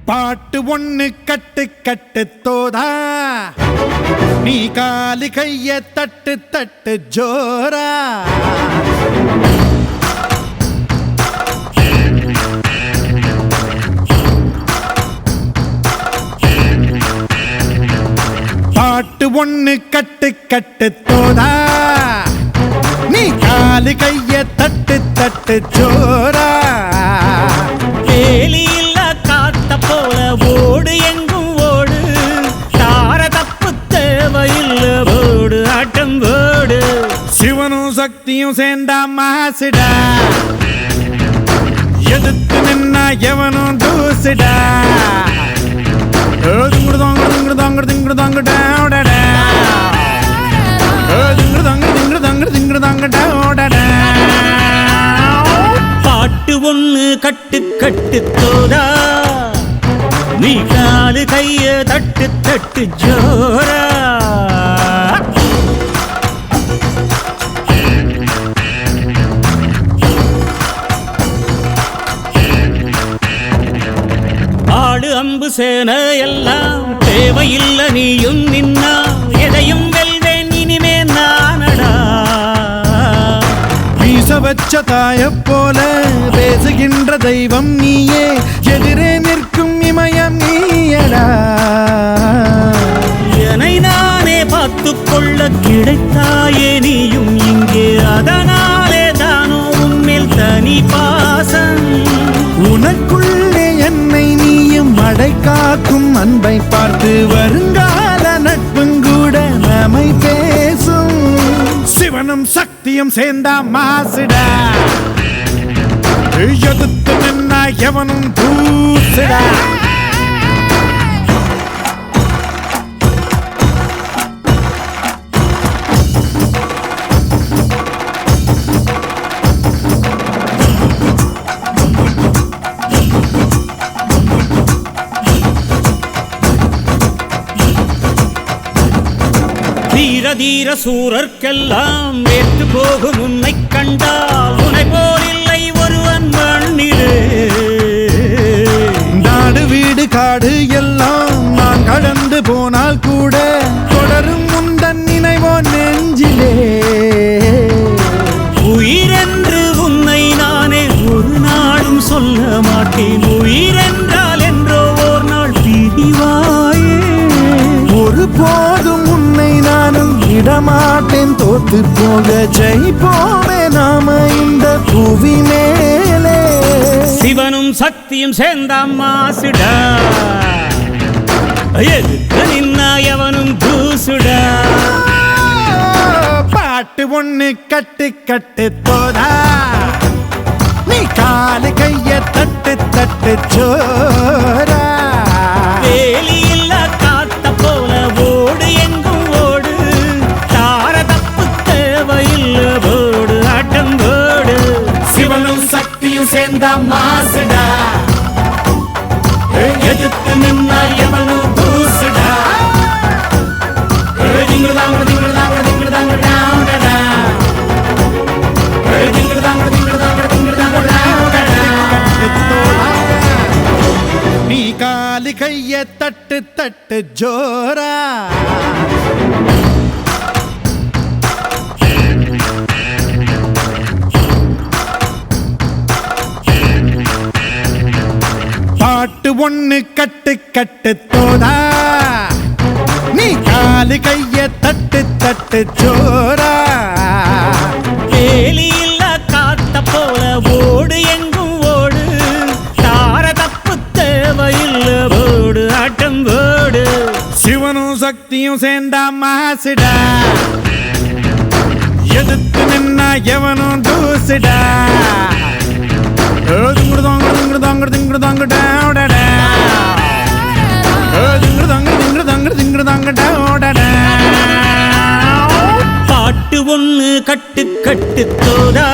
பாட்டு ஒண்ணு கட்டு கட்டு தோதா நீ காலி கைய தட்டு தட்டு ஜோரா பாட்டு ஒண்ணு கட்டு கட்டு தோதா நீ காலி கைய தட்டு தட்டு ஜோரா போல ஓடு எங்கும் ஓடு தார தப்பு தேவையில்லை ஓடு ஆட்டம் ஓடு சிவனும் சக்தியும் சேர்ந்தா மாசுடா எதிர்த்து நின்னா எவனும் தூசுடா பாட்டு ஒண்ணு கட்டு கட்டு தோதா நீ காலு கைய தட்டு தட்டு ஜோரா ஆடு அம்பு சேன எல்லாம் தேவையில்லை நீயும் நின்னா எதையும் வெல்வேன் இனிமே நானடா வீச வச்ச தாய போல பேசுகின்ற தெய்வம் நீயே எதிரே நிற்கும் இமயம் நீயடா என்னை நானே பார்த்துக்கொள்ள கிடைத்தாயே நீயும் இங்கே அதனாலே தானோ உன்மேல் தனி பாசம் உனக்குள்ளே என்னை நீயும் அடை காக்கும் அன்பை பார்த்து வருங்கால நட்புங்கூட நம்மை பேசும் சிவனும் சக்தியும் சேர்ந்தா மாசுடா எதிர்த்து நின்னா எவனும் தூசுடா தீர தீர சூரர்க்கெல்லாம் ஏற்று போகும் உன்னை கண்டால் உன்னை போல் இல்லை ஒருவன் மண்ணிலே நாடு வீடு காடு எல்லாம் நான் கடந்து போனால் கூட தொடரும் முந்தன் நினைவோ நெஞ்சிலே உயிரென்று உன்னை நானே ஒரு நாளும் சொல்ல மாட்டேன் உயிரென்றால் என்றோ ஓர் நாள் பிரிவாயே ஒரு போதும் உன்னை நானும் விடமாட்டேன் தோத்து போக ஜெயிப்போமே நாம இந்த புவி மேலே சிவனும் சக்தியும் சேர்ந்தா மாசுடா எதுக்கு நின்னா எவனும் தூசுடா பாட்டு ஒண்ணு கட்டு கட்டு தோதா நீ காலு கைய தட்டு தட்டு ஜோரா வேலி இல்லா காத்த போல ஓடு எங்கும் ஓடு தார தப்பு தேவையில்லை ஓடு ஆட்டம் ஓடு சிவனும் சக்தியும் சேர்ந்தா மாசுடா எதிர்த்து நின்னா எவனும் தூசுடா நீ காலி கைய தட்டு தட்டு ஜோரா பாட்டு ஒண்ணு கட்டு கட்டு தோதா நீ காலி கைய தட்டு தட்டு ஜோரா வேலி இல்லா காத்த போல ஓடு எங்கும் ஓடு தார தப்பு தேவையில்லை ஓடு ஆட்டம் ஓடு சிவனும் சக்தியும் சேர்ந்தா மாசுடா எதிர்த்து நின்னா எவனும் தூசுடா பாட்டு ஒண்ணு கட்டு கட்டு தோதா